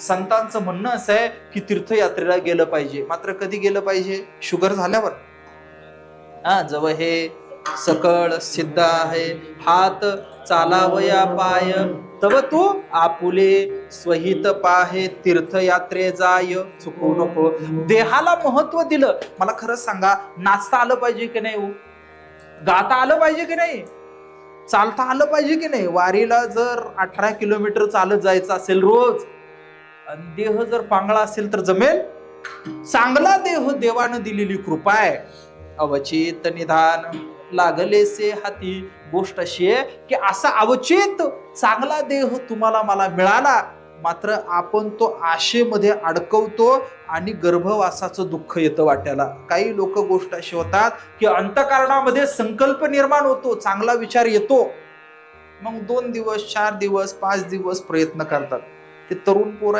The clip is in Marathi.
संतांचं म्हणणं असं आहे की तीर्थयात्रेला गेलं पाहिजे, मात्र कधी गेलं पाहिजे? शुगर झाल्यावर. जवळ हे सकळ सिद्ध आहे, हात चालावया पाय, तव तू आपुले स्वहित पाहे, तीर्थयात्रे जाय चुकू नको. देहाला महत्व दिलं. मला खरं सांगा, नाचता आलं पाहिजे की नाही? गाता आलं पाहिजे की नाही? चालता आलं पाहिजे की नाही? वारीला जर 18 किलोमीटर चालत जायचं असेल रोज, आणि देह जर पांगळा असेल तर जमेल? चांगला देह देवानं दिलेली कृपा आहे. अवचित निधान लागलेसे हाती. गोष्ट अशी आहे की असा अवचित चांगला देह तुम्हाला मला मिळाला, मात्र आपण तो आशेमध्ये अडकवतो आणि गर्भवासाचं दुःख येतं वाट्याला. काही लोक गोष्ट अशी होतात की अंतःकरणामध्ये संकल्प निर्माण होतो, चांगला विचार येतो, मग 2 दिवस 4 दिवस 5 दिवस प्रयत्न करतात. ते तरुण पोर